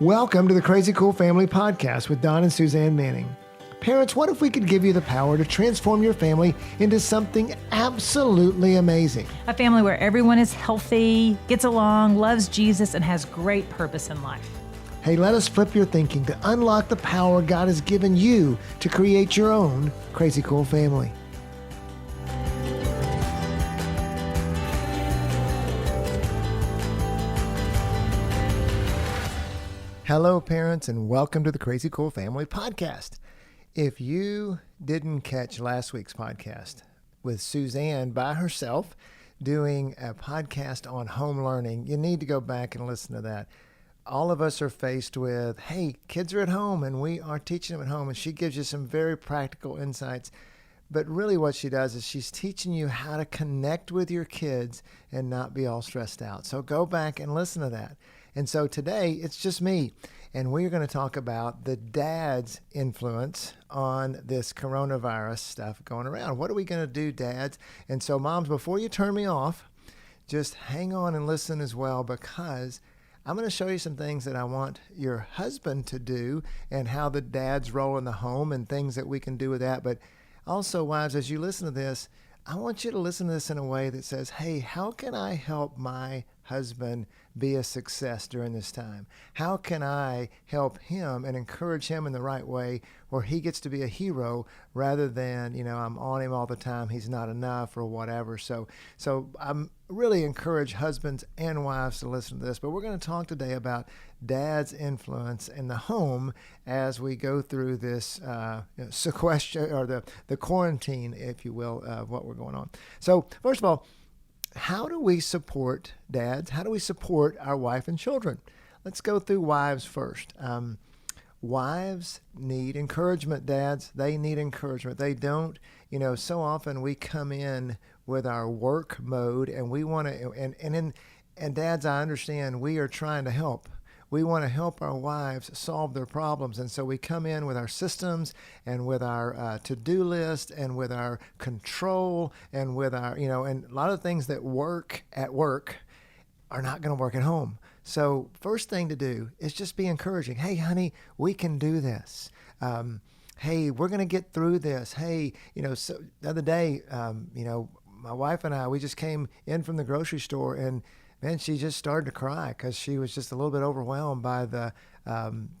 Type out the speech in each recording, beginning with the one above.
Welcome to the Crazy Cool Family Podcast with Don and Suzanne Manning. Parents, what if we could give you the power to transform your family into something absolutely amazing? A family where everyone is healthy, gets along, loves Jesus, and has great purpose in life. Hey, let us flip your thinking to unlock the power God has given you to create your own Crazy Cool family. Hello, parents, and welcome to the Crazy Cool Family Podcast. If you didn't catch last week's podcast with Suzanne by herself doing a podcast on home learning, you need to go back and listen to that. All of us are faced with, hey, kids are at home and we are teaching them at home, and she gives you some very practical insights. But really what she does is she's teaching you how to connect with your kids and not be all stressed out. So go back and listen to that. And so today it's just me, and we're going to talk about the dad's influence on this coronavirus stuff going around. What are we going to do, dads? And so moms, before you turn me off, just hang on and listen as well, because I'm going to show you some things that I want your husband to do and how the dad's role in the home and things that we can do with that. But also, wives, as you listen to this, I want you to listen to this in a way that says, hey, how can I help my husband be a success during this time? How can I help him and encourage him in the right way where he gets to be a hero rather than, I'm on him all the time, he's not enough or whatever. So I'm really encourage husbands and wives to listen to this, but we're going to talk today about dad's influence in the home as we go through this sequester or the quarantine, if you will, of what we're going on. So first of all, how do we support dads? How do we support our wife and children? Let's go through wives first. Wives need encouragement, dads. They need encouragement. They don't, so often we come in with our work mode and we want to, and dads, I understand we are trying to help. We want to help our wives solve their problems. And so we come in with our systems and with our to-do list and with our control and with our, and a lot of things that work at work are not going to work at home. So first thing to do is just be encouraging. Hey, honey, we can do this. Hey, we're going to get through this. Hey, so the other day, my wife and I, we just came in from the grocery store, and man, she just started to cry because she was just a little bit overwhelmed by the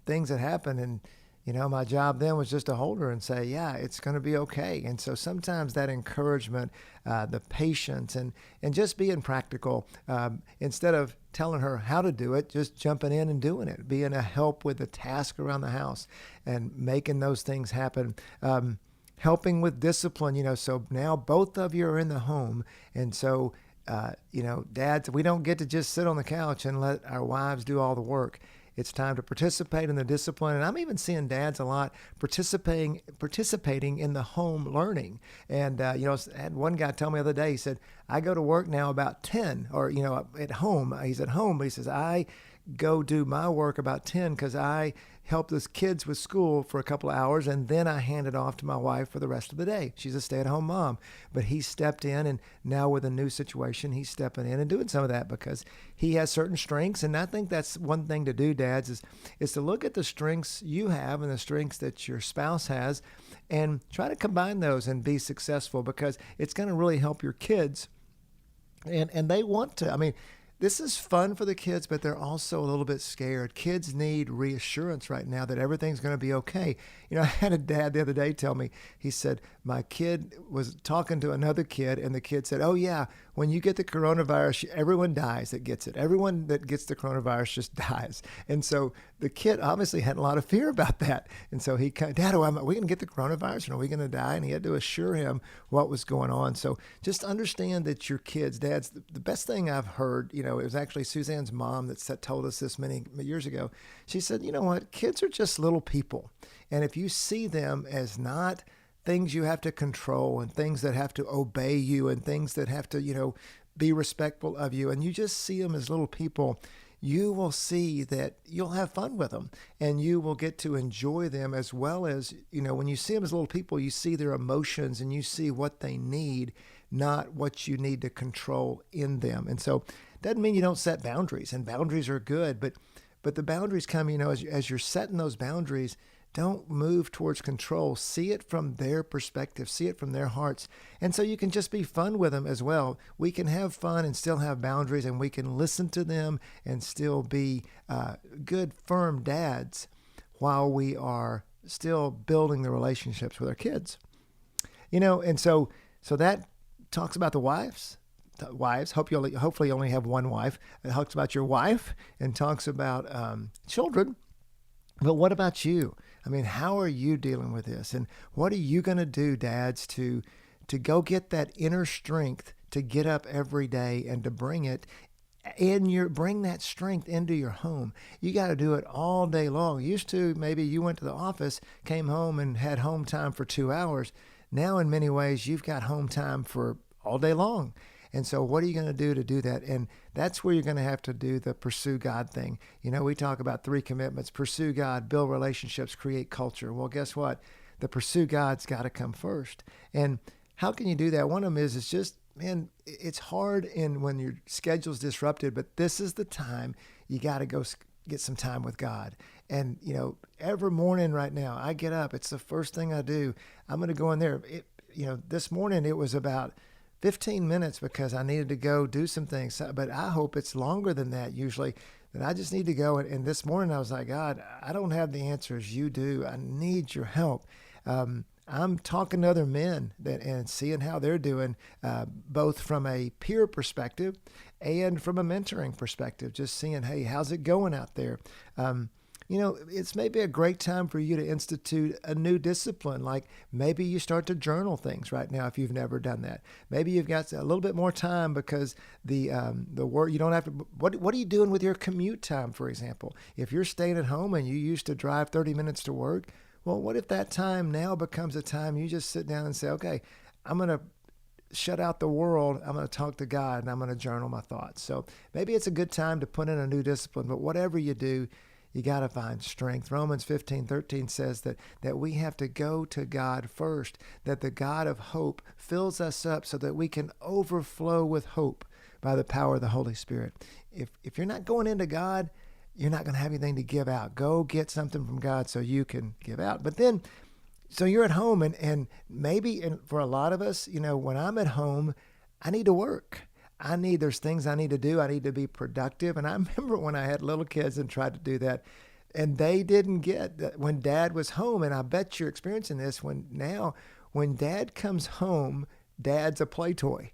things that happened. And, my job then was just to hold her and say, yeah, it's going to be okay. And so sometimes that encouragement, the patience, and just being practical, instead of telling her how to do it, just jumping in and doing it, being a help with the task around the house and making those things happen. Helping with discipline, so now both of you are in the home. And so dads, we don't get to just sit on the couch and let our wives do all the work. It's time to participate in the discipline. And I'm even seeing dads a lot participating in the home learning. And, I had one guy tell me the other day, he said, I go to work now about 10 or, at home. He's at home, but he says, I go do my work about 10 because I help those kids with school for a couple of hours, and then I hand it off to my wife for the rest of the day. She's a stay-at-home mom. But he stepped in, and now with a new situation, he's stepping in and doing some of that because he has certain strengths. And I think that's one thing to do, dads, is to look at the strengths you have and the strengths that your spouse has and try to combine those and be successful, because it's going to really help your kids. And they want to. This is fun for the kids, but they're also a little bit scared. Kids need reassurance right now that everything's going to be okay. I had a dad the other day tell me, he said, my kid was talking to another kid, and the kid said, oh yeah, when you get the coronavirus, everyone dies that gets it. Everyone that gets the coronavirus just dies. And so the kid obviously had a lot of fear about that. And so he kind of, Dad, are we going to get the coronavirus, and are we going to die? And he had to assure him what was going on. So just understand that your kids, dads, the best thing I've heard, it was actually Suzanne's mom that told us this many years ago. She said, you know what, kids are just little people. And if you see them as not things you have to control and things that have to obey you and things that have to, be respectful of you, and you just see them as little people, you will see that you'll have fun with them and you will get to enjoy them, as well as, when you see them as little people, you see their emotions and you see what they need, not what you need to control in them. And so it doesn't mean you don't set boundaries, and boundaries are good, but But the boundaries come, as you're setting those boundaries, don't move towards control. See it from their perspective. See it from their hearts. And so you can just be fun with them as well. We can have fun and still have boundaries, and we can listen to them and still be good, firm dads while we are still building the relationships with our kids. And so that talks about the wives. Hopefully you only have one wife. It talks about your wife and talks about children. But what about you? I mean, how are you dealing with this? And what are you going to do, dads, to go get that inner strength to get up every day and to bring that strength into your home? You got to do it all day long. Used to, maybe you went to the office, came home and had home time for 2 hours. Now, in many ways, you've got home time for all day long. And so what are you going to do that? And that's where you're going to have to do the pursue God thing. We talk about 3 commitments: pursue God, build relationships, create culture. Well, guess what? The pursue God's got to come first. And how can you do that? One of them is, it's just, man, it's hard when your schedule's disrupted, but this is the time you got to go get some time with God. And, every morning right now, I get up, it's the first thing I do. I'm going to go in there. This morning it was about 15 minutes because I needed to go do some things, but I hope it's longer than that usually, that I just need to go. And this morning I was like, God, I don't have the answers. You do. I need your help. I'm talking to other men and seeing how they're doing, both from a peer perspective and from a mentoring perspective, just seeing, hey, how's it going out there? It's maybe a great time for you to institute a new discipline. Like maybe you start to journal things right now if you've never done that. Maybe you've got a little bit more time because the work, you don't have to. What are you doing with your commute time, for example? If you're staying at home and you used to drive 30 minutes to work, well, what if that time now becomes a time you just sit down and say, okay, I'm going to shut out the world. I'm going to talk to God and I'm going to journal my thoughts. So maybe it's a good time to put in a new discipline, but whatever you do, you got to find strength. Romans 15:13 says that we have to go to God first, that the God of hope fills us up so that we can overflow with hope by the power of the Holy Spirit. If you're not going into God, you're not going to have anything to give out. Go get something from God so you can give out. But then, so you're at home and maybe for a lot of us, when I'm at home, I need to work. There's things I need to do. I need to be productive. And I remember when I had little kids and tried to do that, and they didn't get that when Dad was home. And I bet you're experiencing this when Dad comes home, Dad's a play toy.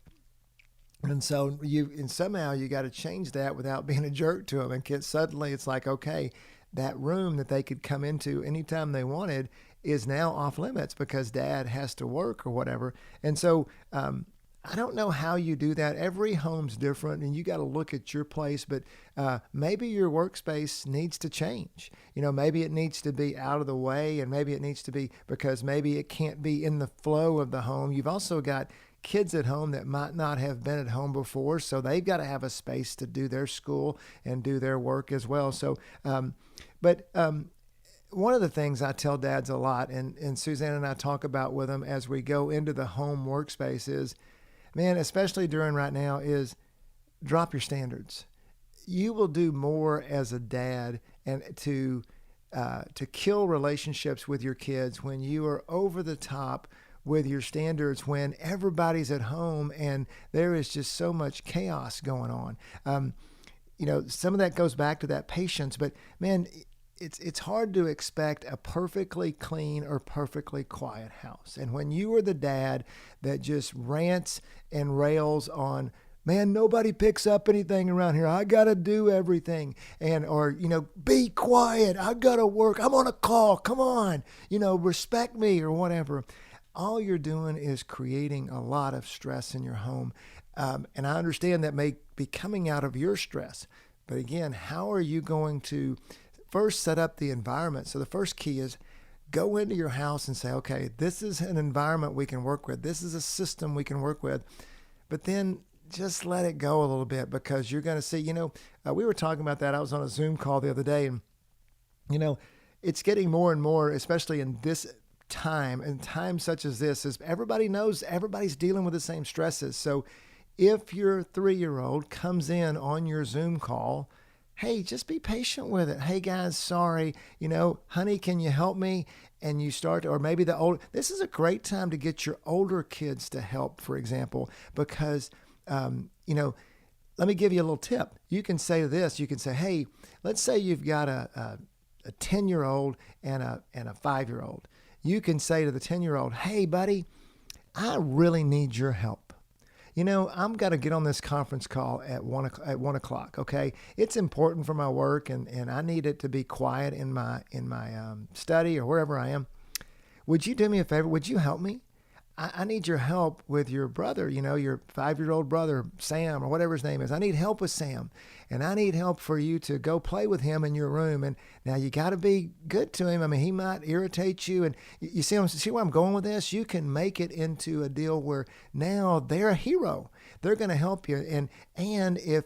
And so somehow you got to change that without being a jerk to them. And kids, suddenly it's like, okay, that room that they could come into anytime they wanted is now off limits because Dad has to work or whatever. And so, I don't know how you do that. Every home's different and you got to look at your place, but maybe your workspace needs to change. Maybe it needs to be out of the way, and maybe it needs to be because maybe it can't be in the flow of the home. You've also got kids at home that might not have been at home before, so they've got to have a space to do their school and do their work as well. So, one of the things I tell dads a lot, and Suzanne and I talk about with them as we go into the home workspace is, man, especially during right now, is drop your standards. You will do more as a dad and to kill relationships with your kids when you are over the top with your standards, when everybody's at home and there is just so much chaos going on. Some of that goes back to that patience, but man, it's hard to expect a perfectly clean or perfectly quiet house. And when you are the dad that just rants and rails on, man, nobody picks up anything around here. I got to do everything. Or be quiet. I got to work. I'm on a call. Come on, respect me or whatever. All you're doing is creating a lot of stress in your home. And I understand that may be coming out of your stress. But again, how are you going to first set up the environment? So the first key is go into your house and say, okay, this is an environment we can work with. This is a system we can work with. But then just let it go a little bit, because you're going to see, we were talking about that. I was on a Zoom call the other day, and, it's getting more and more, especially in this time and times such as this, is everybody knows everybody's dealing with the same stresses. So if your 3-year-old comes in on your Zoom call, hey, just be patient with it. Hey guys, sorry, honey, can you help me? And you start, or maybe this is a great time to get your older kids to help, for example, because, let me give you a little tip. You can say this, you can say, hey, let's say you've got a 10-year-old and a 5-year-old. You can say to the 10-year-old, hey buddy, I really need your help. I'm going to get on this conference call at 1 o'clock. Okay. It's important for my work and I need it to be quiet in my study or wherever I am. Would you do me a favor? Would you help me? I need your help with your brother, your 5-year-old brother, Sam, or whatever his name is. I need help with Sam, and I need help for you to go play with him in your room. And now you got to be good to him. I mean, he might irritate you. And you see where I'm going with this? You can make it into a deal where now they're a hero. They're going to help you. And if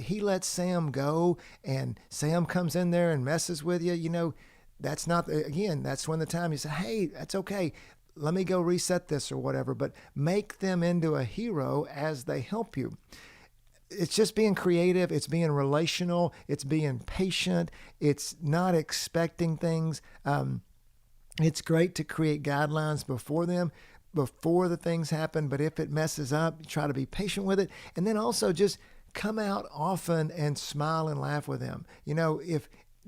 he lets Sam go and Sam comes in there and messes with you, that's when the time you say, hey, that's okay. Let me go reset this or whatever, but make them into a hero as they help you. It's just being creative. It's being relational. It's being patient. It's not expecting things. It's great to create guidelines before the things happen. But if it messes up, try to be patient with it. And then also just come out often and smile and laugh with them.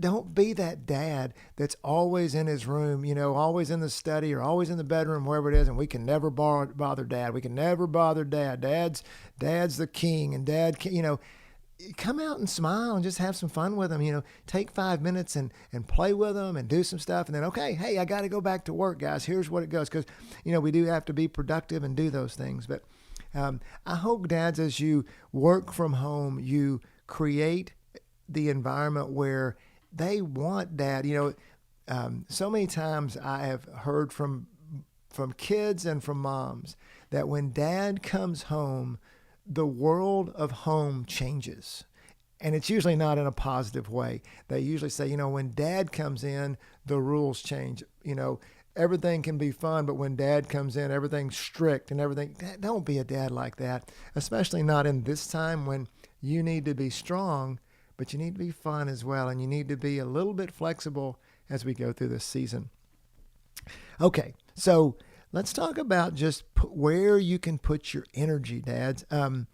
Don't be that dad that's always in his room, always in the study or always in the bedroom, wherever it is, and we can never bother dad. We can never bother dad. Dad's the king, and dad, come out and smile and just have some fun with them. Take 5 minutes and play with them and do some stuff, and then, okay, hey, I got to go back to work, guys. Here's what it goes, because, we do have to be productive and do those things. But I hope, dads, as you work from home, you create the environment where they want dad. So many times I have heard from kids and from moms that when dad comes home, the world of home changes. And it's usually not in a positive way. They usually say, when dad comes in, the rules change. Everything can be fun, but when dad comes in, everything's strict and everything. Don't be a dad like that, especially not in this time when you need to be strong, but you need to be fun as well, and you need to be a little bit flexible as we go through this season. Okay, so let's talk about just where you can put your energy, dads. I'm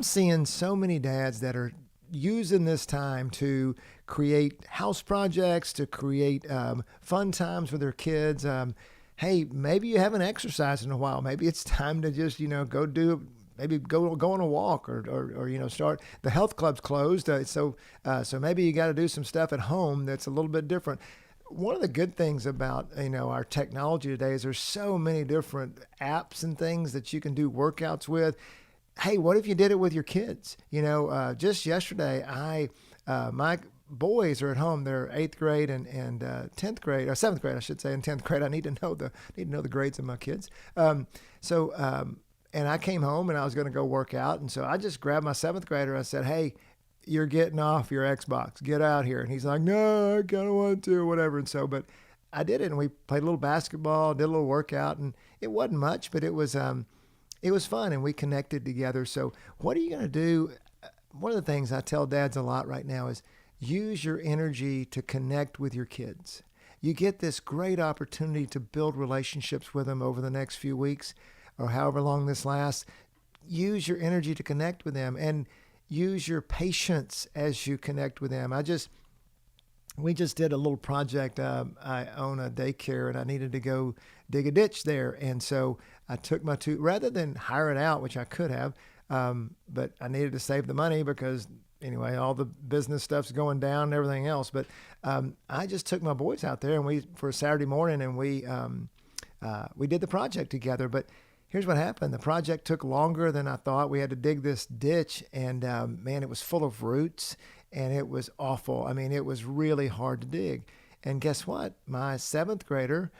seeing so many dads that are using this time to create house projects, to create fun times with their kids. Hey, maybe you haven't exercised in a while. Maybe it's time to just, maybe go on a walk or start. The health club's closed, so maybe you got to do some stuff at home that's a little bit different. One of the good things about our technology today is there's so many different apps and things that you can do workouts with. Hey, what if you did it with your kids? Just yesterday, my boys are at home. They're 8th grade and 10th grade, or 7th grade, I should say, and 10th grade. I need to know the grades of my kids. And I came home and I was going to go work out. And so I just grabbed my 7th grader. I said, hey, you're getting off your Xbox. Get out here. And he's like, no, I kind of want to, or whatever. And so, but I did it. And we played a little basketball, did a little workout. And it wasn't much, but it was fun. And we connected together. So what are you going to do? One of the things I tell dads a lot right now is use your energy to connect with your kids. You get this great opportunity to build relationships with them over the next few weeks, or however long this lasts. Use your energy to connect with them and use your patience as you connect with them. We just did a little project. I own a daycare and I needed to go dig a ditch there. And so I took rather than hire it out, which I could have, but I needed to save the money because anyway, all the business stuff's going down and everything else. But I just took my boys out there and for a Saturday morning and we did the project together. But here's what happened. The project took longer than I thought. We had to dig this ditch and man, it was full of roots and it was awful. I mean, it was really hard to dig. And guess what? My 7th grader,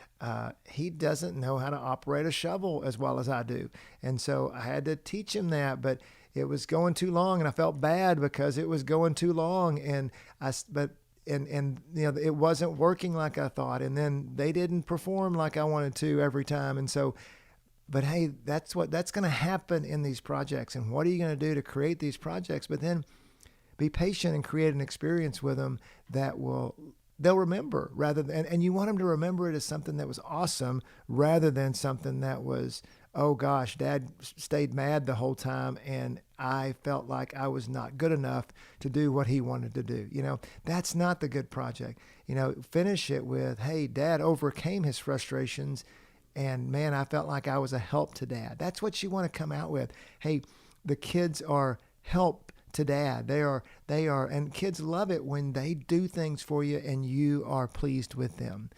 he doesn't know how to operate a shovel as well as I do. And so I had to teach him that, but it was going too long and I felt bad because it was going too long. And it wasn't working like I thought. And then they didn't perform like I wanted to every time. And so, but hey, that's going to happen in these projects. And what are you going to do to create these projects? But be patient and create an experience with them that they'll remember, rather than, and you want them to remember it as something that was awesome rather than something that was, oh gosh, Dad stayed mad the whole time and I felt like I was not good enough to do what he wanted to do. That's not the good project. Finish it with, hey, Dad overcame his frustrations and man, I felt like I was a help to Dad. That's what you want to come out with. Hey, the kids are help to Dad. They are, and kids love it when they do things for you and you are pleased with them.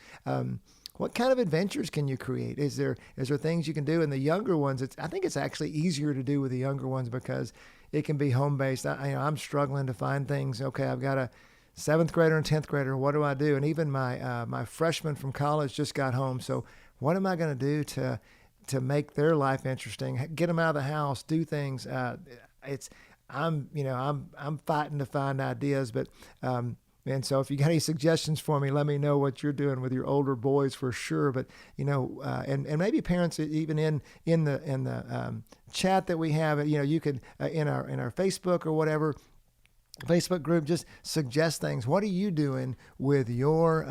What kind of adventures can you create? Is there things you can do? And the younger ones, I think it's actually easier to do with the younger ones because it can be home-based. I'm struggling to find things. Okay, I've got a 7th grader and 10th grader. What do I do? And even my freshman from college just got home. So what am I going to do to make their life interesting? Get them out of the house, do things. I'm fighting to find ideas, but and so if you got any suggestions for me, let me know what you're doing with your older boys for sure. But and maybe parents even in the chat that we have, you could in our Facebook or whatever Facebook group, just suggest things. What are you doing with your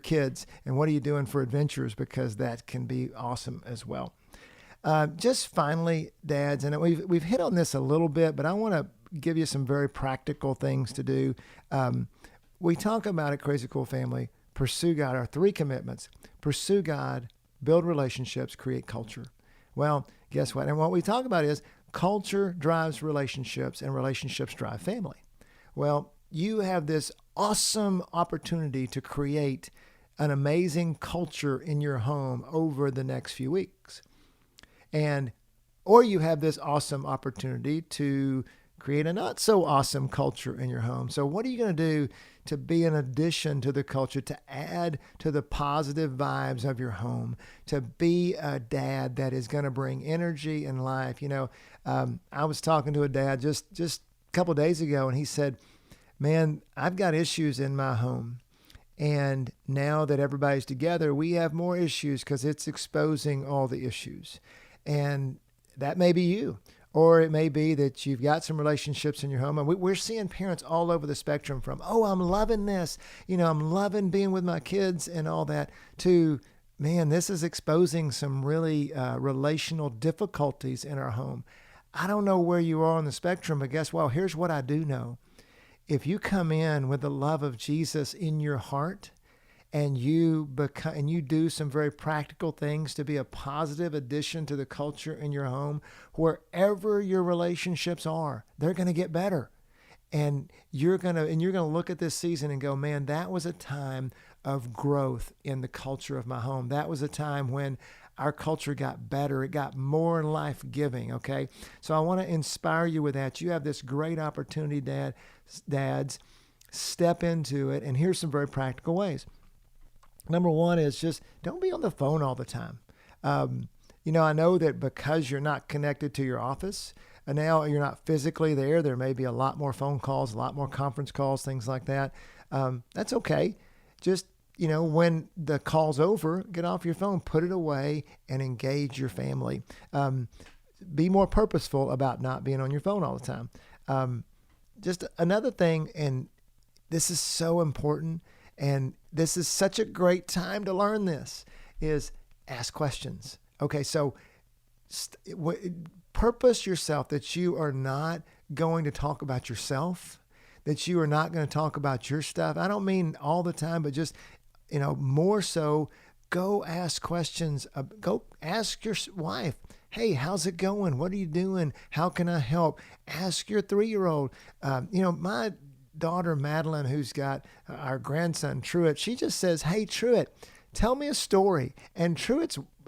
kids, and what are you doing for adventures? Because that can be awesome as well. Just finally, dads, and we've hit on this a little bit, but I want to give you some very practical things to do. We talk about at Crazy Cool Family, pursue God, our 3 commitments: pursue God, build relationships, create culture. Well, guess what? And what we talk about is culture drives relationships and relationships drive family. Well, you have this awesome opportunity to create an amazing culture in your home over the next few weeks. Or you have this awesome opportunity to create a not so awesome culture in your home. So what are you going to do to be an addition to the culture, to add to the positive vibes of your home, to be a dad that is going to bring energy and life? I was talking to a dad just a couple of days ago, and he said, man, I've got issues in my home. And now that everybody's together, we have more issues because it's exposing all the issues. And that may be you, or it may be that you've got some relationships in your home. And we're seeing parents all over the spectrum from, oh, I'm loving this, I'm loving being with my kids and all that, to, man, this is exposing some really relational difficulties in our home. I don't know where you are on the spectrum, but guess what? Here's what I do know. If you come in with the love of Jesus in your heart, and you do some very practical things to be a positive addition to the culture in your home, wherever your relationships are, they're going to get better. And you're going to look at this season and go, man, that was a time of growth in the culture of my home. That was a time when our culture got better. It got more life-giving, okay? So I want to inspire you with that. You have this great opportunity, dads. Step into it. And here's some very practical ways. Number one is just don't be on the phone all the time. I know that because you're not connected to your office, and now you're not physically there, there may be a lot more phone calls, a lot more conference calls, things like that. That's okay. Just, when the call's over, get off your phone, put it away, and engage your family. Be more purposeful about not being on your phone all the time. Just another thing, and this is so important, and this is such a great time to learn this, is ask questions. Okay, so purpose yourself that you are not going to talk about yourself, that you are not going to talk about your stuff. I don't mean all the time, but just, more so, go ask questions. Go ask your wife, hey, how's it going? What are you doing? How can I help? Ask your 3-year-old. My daughter Madeline, who's got our grandson Truett, she just says, hey, Truett, tell me a story. And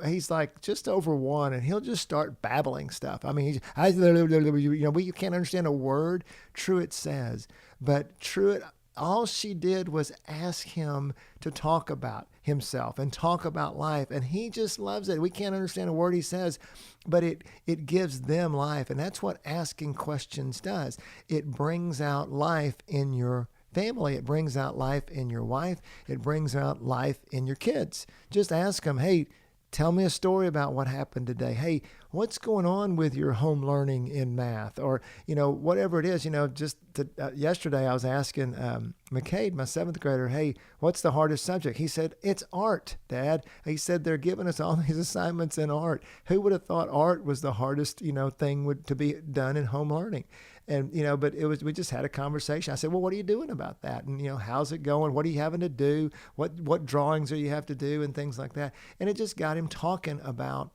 he's like just over 1, and he'll just start babbling stuff. I mean, we can't understand a word Truett says, but Truett, all she did was ask him to talk about himself and talk about life. And he just loves it. We can't understand a word he says, but it gives them life. And that's what asking questions does. It brings out life in your family. It brings out life in your wife. It brings out life in your kids. Just ask them, hey, tell me a story about what happened today. Hey, what's going on with your home learning in math, or, whatever it is, yesterday I was asking McCade, my 7th grader, hey, what's the hardest subject? He said, it's art, Dad. He said, they're giving us all these assignments in art. Who would have thought art was the hardest, thing to be done in home learning? And, but we just had a conversation. I said, well, what are you doing about that? And, how's it going? What are you having to do? What drawings are you have to do and things like that? And it just got him talking about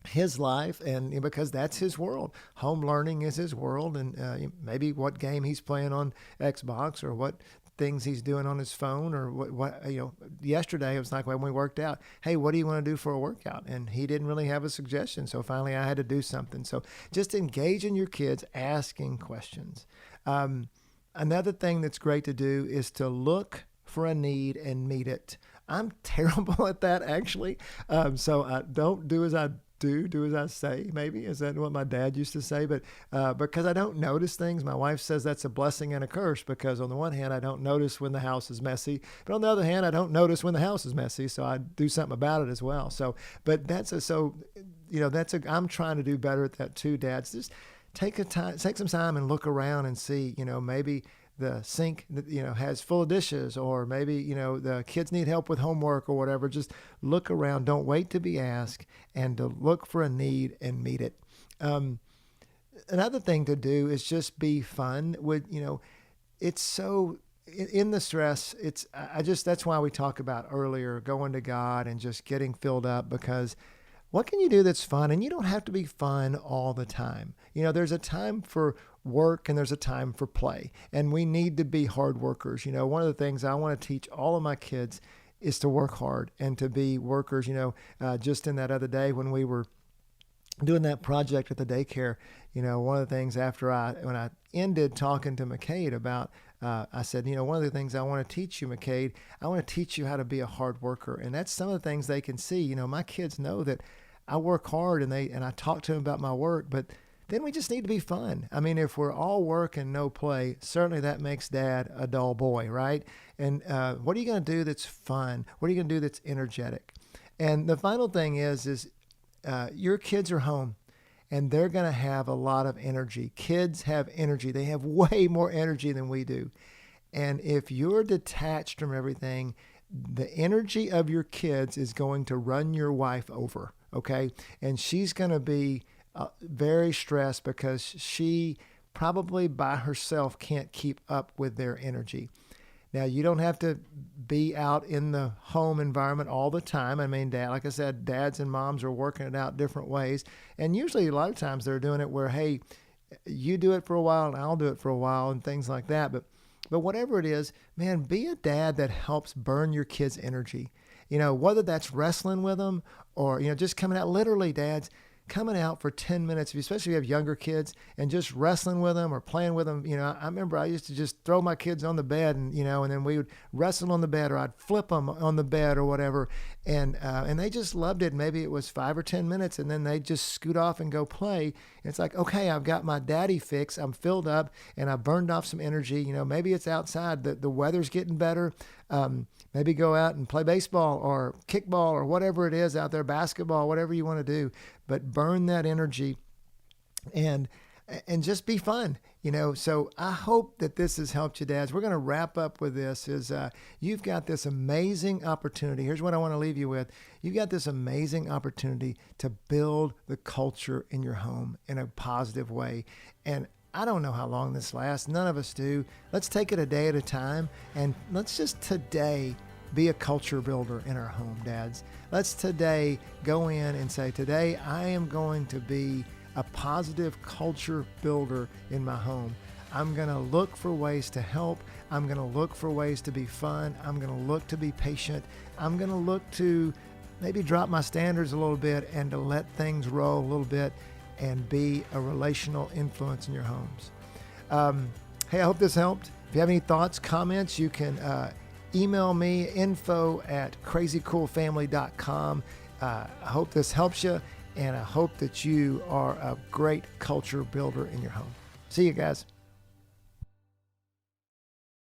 his life, and because that's his world. Home learning is his world, and maybe what game he's playing on Xbox, or what things he's doing on his phone, or what yesterday it was like when we worked out, hey, what do you want to do for a workout? And he didn't really have a suggestion, so finally I had to do something. So just engaging your kids, asking questions. Another thing that's great to do is to look for a need and meet it. I'm terrible at that, actually. So I don't do as I do as I say, maybe. Is that what my dad used to say? But because I don't notice things, my wife says that's a blessing and a curse, because on the one hand, I don't notice when the house is messy, but on the other hand, I don't notice when the house is messy, so I do something about it as well. So, but I'm trying to do better at that too, dads. Just take some time and look around and see, maybe the sink, has full of dishes, or maybe, the kids need help with homework or whatever. Just look around. Don't wait to be asked, and to look for a need and meet it. Another thing to do is just be fun with, it's so in the stress. That's why we talk about earlier, going to God and just getting filled up, because what can you do that's fun? And you don't have to be fun all the time. There's a time for work and there's a time for play, and we need to be hard workers. One of the things I want to teach all of my kids is to work hard and to be workers. Just in that other day when we were doing that project at the daycare, one of the things when I ended talking to McCade about, I said, one of the things I want to teach you, McCade, I want to teach you how to be a hard worker. And that's some of the things they can see. My kids know that I work hard, and I talk to them about my work, but then we just need to be fun. I mean, if we're all work and no play, certainly that makes Dad a dull boy, right? And what are you going to do that's fun? What are you going to do that's energetic? And the final thing is your kids are home, and they're going to have a lot of energy. Kids have energy. They have way more energy than we do. And if you're detached from everything, the energy of your kids is going to run your wife over, okay? And she's going to be very stressed, because she probably by herself can't keep up with their energy. Now, you don't have to be out in the home environment all the time. I mean, like I said, dads and moms are working it out different ways. And usually a lot of times they're doing it where, hey, you do it for a while and I'll do it for a while, and things like that. But whatever it is, man, be a dad that helps burn your kids' energy. Whether that's wrestling with them, or, just coming out, literally, dads, coming out for 10 minutes, especially if you have younger kids, and just wrestling with them or playing with them. I remember I used to just throw my kids on the bed, and then we would wrestle on the bed, or I'd flip them on the bed or whatever. And they just loved it. Maybe it was 5 or 10 minutes, and then they just scoot off and go play. And it's like, okay, I've got my daddy fix. I'm filled up, and I burned off some energy. Maybe it's outside. The weather's getting better. Maybe go out and play baseball or kickball or whatever it is out there, basketball, whatever you want to do, but burn that energy and just be fun, So I hope that this has helped you, dads. We're going to wrap up with this you've got this amazing opportunity. Here's what I want to leave you with. You've got this amazing opportunity to build the culture in your home in a positive way. And I don't know how long this lasts. None of us do. Let's take it a day at a time, and let's just today be a culture builder in our home, dads. Let's today go in and say, today I am going to be a positive culture builder in my home. I'm going to look for ways to help. I'm going to look for ways to be fun. I'm going to look to be patient. I'm going to look to maybe drop my standards a little bit and to let things roll a little bit and be a relational influence in your homes. Hey, I hope this helped. If you have any thoughts, comments, you can email me, info@crazycoolfamily.com. I hope this helps you, and I hope that you are a great culture builder in your home. See you guys.